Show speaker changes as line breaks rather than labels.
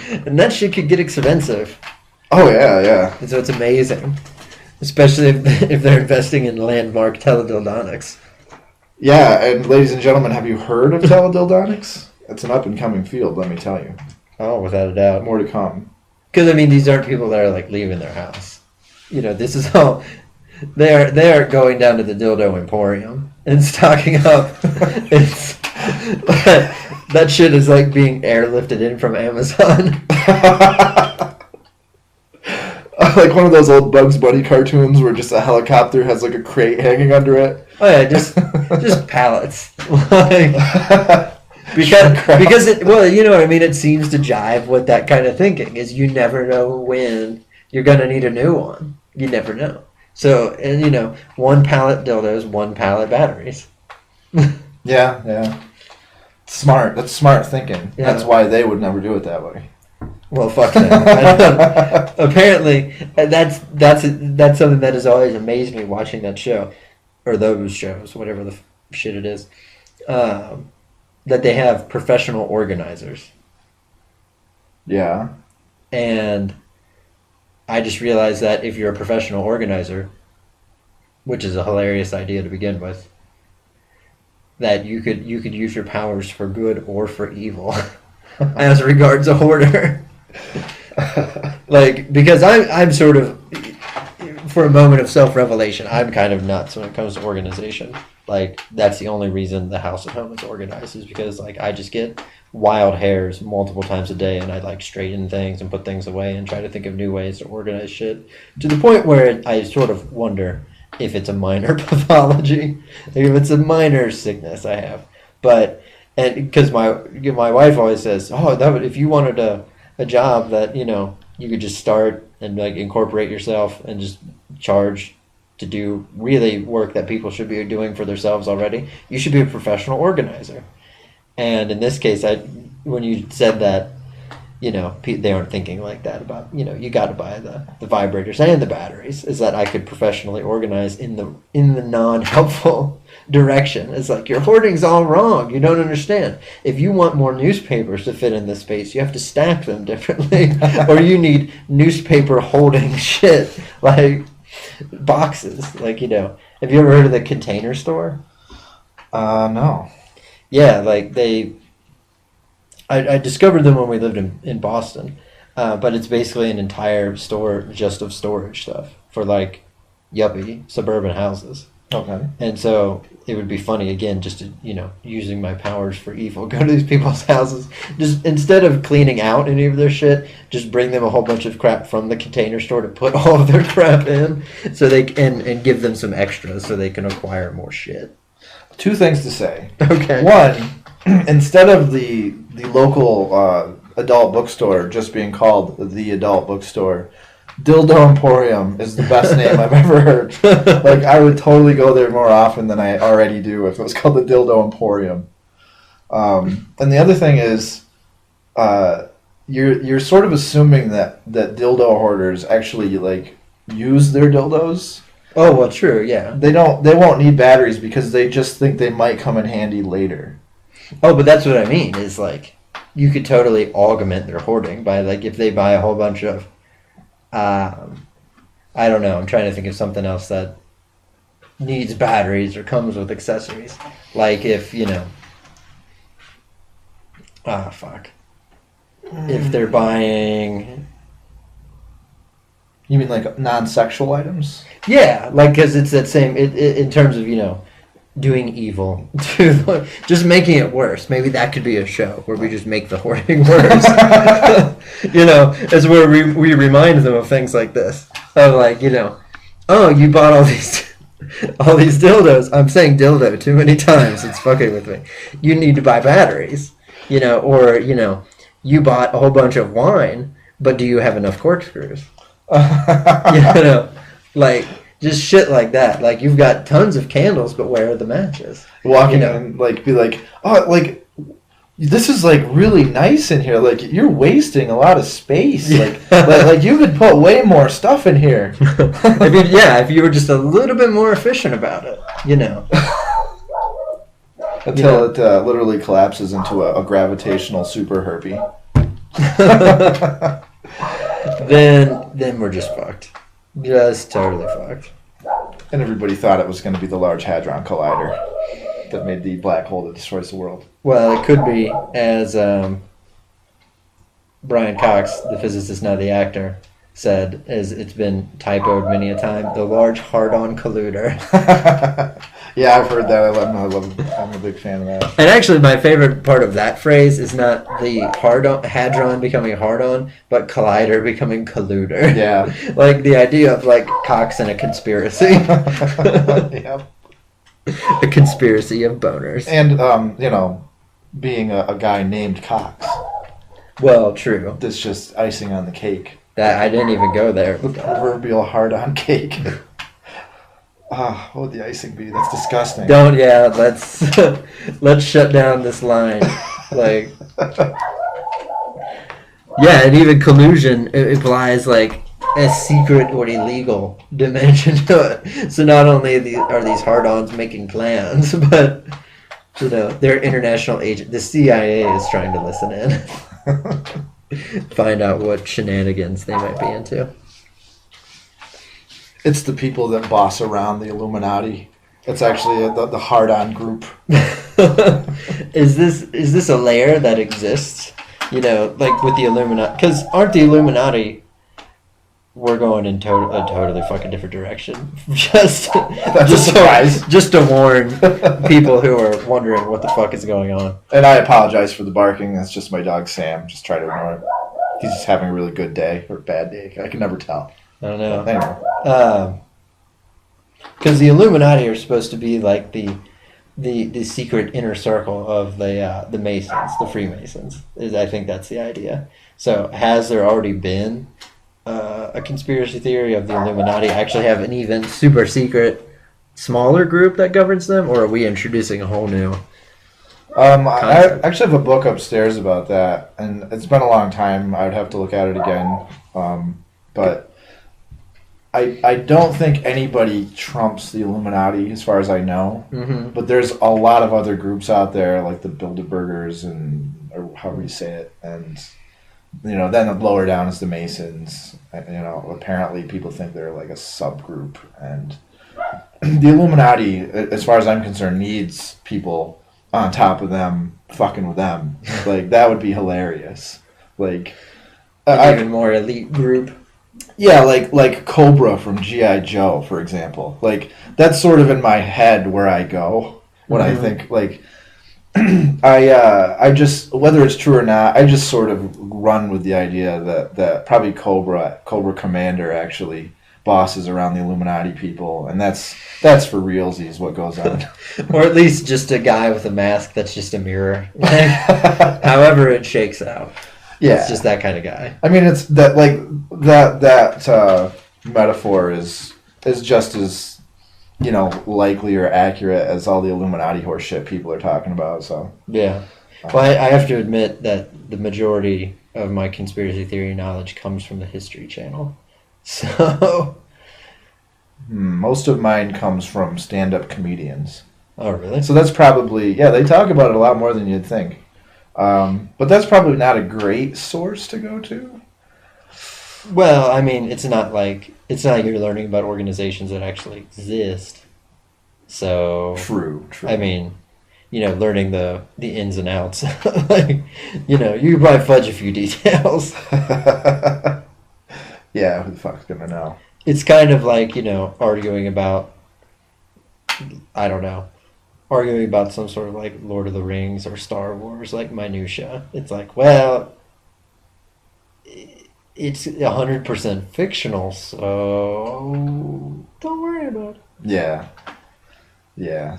And that shit could get expensive.
Oh, yeah.
And so it's amazing. Especially if they're investing in landmark teledildonics.
Yeah, and ladies and gentlemen, have you heard of teledildonics? It's an up-and-coming field, let me tell you.
Oh, without a doubt.
More to come.
Because, I mean, these aren't people that are, like, leaving their house. You know, this is all... They are going down to the dildo emporium and stocking up. It's... that shit is, like, being airlifted in from Amazon.
Like one of those old Bugs Bunny cartoons where just a helicopter has, like, a crate hanging under it.
Oh, yeah, just pallets. Like... Because it, well, you know what I mean? It seems to jive with that kind of thinking, is you never know when you're going to need a new one. You never know. So, and you know, 1 pallet dildos, 1 pallet batteries.
Yeah. Smart. That's smart thinking. Yeah. That's why they would never do it that way.
Well, fuck them. Apparently, that's something that has always amazed me watching that show, or those shows, whatever the shit it is. That they have professional organizers.
Yeah.
And I just realized that if you're a professional organizer, which is a hilarious idea to begin with, that you could use your powers for good or for evil as regards a hoarder. Like, because I'm sort of, for a moment of self-revelation, I'm kind of nuts when it comes to organization. Like, that's the only reason the house at home is organized, is because, like, I just get wild hairs multiple times a day, and I, like, straighten things and put things away and try to think of new ways to organize shit, to the point where I sort of wonder if it's a minor pathology, like if it's a minor sickness I have. But, and because my wife always says, oh, if you wanted a job that, you know, you could just start and, like, incorporate yourself and just charge to do really work that people should be doing for themselves already, you should be a professional organizer. And in this case, when you said that, you know, they aren't thinking like that about, you know, you got to buy the vibrators and the batteries, is that I could professionally organize in the non-helpful direction. It's like, your hoarding's all wrong. You don't understand. If you want more newspapers to fit in this space, you have to stack them differently. Or you need newspaper holding shit, like boxes. Like, you know, have you ever heard of the Container Store?
No.
Yeah, like I discovered them when we lived in Boston, but it's basically an entire store just of storage stuff for, like, yuppie suburban houses.
Okay.
And so it would be funny, again, just to, you know, using my powers for evil, go to these people's houses, just instead of cleaning out any of their shit, just bring them a whole bunch of crap from the Container Store to put all of their crap in, so they and give them some extras so they can acquire more shit.
2 things to say.
Okay.
1, instead of the local adult bookstore just being called the adult bookstore, Dildo Emporium is the best name I've ever heard. Like, I would totally go there more often than I already do if it was called the Dildo Emporium. And the other thing is, you're sort of assuming that dildo hoarders actually, like, use their dildos.
Oh, well, true, yeah.
They won't need batteries because they just think they might come in handy later.
Oh, but that's what I mean, is, like, you could totally augment their hoarding by, like, if they buy a whole bunch of, I don't know, I'm trying to think of something else that needs batteries or comes with accessories. Like, if, you know, if they're buying...
You mean like non-sexual items?
Yeah, like, because it's that same, in terms of, you know, doing evil, just making it worse. Maybe that could be a show where we just make the hoarding worse. You know, it's where we remind them of things like this. Of, like, you know, oh, you bought all these dildos. I'm saying dildo too many times. It's fucking with me. You need to buy batteries, you know, or, you know, you bought a whole bunch of wine, but do you have enough corkscrews? You know, like, just shit like that. Like, you've got tons of candles, but where are the matches?
Walking in, like, be like, oh, like, this is, like, really nice in here. Like, you're wasting a lot of space. Like you could put way more stuff in here.
If you were just a little bit more efficient about it, you know.
Until it literally collapses into a gravitational super herpy.
then we're just fucked. Just totally fucked.
And everybody thought it was going to be the Large Hadron Collider that made the black hole that destroys the world.
Well, it could be, as Brian Cox, the physicist, now the actor, said, as it's been typoed many a time, the Large Hard-On Colluder.
Yeah, I've heard that. I'm a big fan of that.
And actually, my favorite part of that phrase is not the hadron becoming hard-on, but collider becoming colluder.
Yeah.
Like the idea of like Cox and a conspiracy.
Yep.
A conspiracy of boners.
And, being a guy named Cox.
Well, true.
That's just icing on the cake.
That I didn't even go there.
The proverbial hard-on cake. What would the icing be? That's disgusting.
Let's shut down this line. Like, yeah, and even collusion implies like a secret or illegal dimension to it. So not only are these hard-ons making plans, but they're international agent. The CIA is trying to listen in, find out what shenanigans they might be into.
It's the people that boss around the Illuminati. It's actually the hard-on group.
Is this a layer that exists? Like with the Illuminati, because aren't the Illuminati? We're going in a totally fucking different direction. Just
a surprise.
Just to warn people who are wondering what the fuck is going on.
And I apologize for the barking. That's just my dog Sam. Just try to ignore it. He's just having a really good day or a bad day. I can never tell.
I don't know.
Anyway.
Because the Illuminati are supposed to be like the secret inner circle of the Masons, the Freemasons. I think that's the idea. So has there already been a conspiracy theory of the Illuminati actually have an even super secret, smaller group that governs them, or are we introducing a whole new?
I actually have a book upstairs about that, and it's been a long time. I would have to look at it again, but. I don't think anybody trumps the Illuminati as far as I know.
Mm-hmm.
But there's a lot of other groups out there like the Bilderbergers or however you say it. And, then the lower down is the Masons. Apparently people think they're like a subgroup. And the Illuminati, as far as I'm concerned, needs people on top of them fucking with them. Like, that would be hilarious. Like,
even more elite group.
Yeah, like Cobra from G.I. Joe, for example. Like, that's sort of in my head where I go when I think, like, I just, whether it's true or not, I just sort of run with the idea that probably Cobra Commander actually bosses around the Illuminati people, and that's for realsies what goes on.
Or at least just a guy with a mask that's just a mirror. Like, however it shakes out.
Yeah,
it's just that kind of guy.
I mean, it's that like that metaphor is just as likely or accurate as all the Illuminati horse shit people are talking about. So
yeah, well, I have to admit that the majority of my conspiracy theory knowledge comes from the History Channel. So
most of mine comes from stand-up comedians.
Oh, really?
So that's probably they talk about it a lot more than you'd think. But that's probably not a great source to go to.
Well, I mean, it's not like you're learning about organizations that actually exist. So
true.
I mean, learning the ins and outs. Like, you can probably fudge a few details.
Yeah, who the fuck's gonna know?
It's kind of like arguing about, I don't know. Arguing about some sort of like Lord of the Rings or Star Wars, like minutia. It's like, well, it's 100% fictional, so don't worry about it.
Yeah.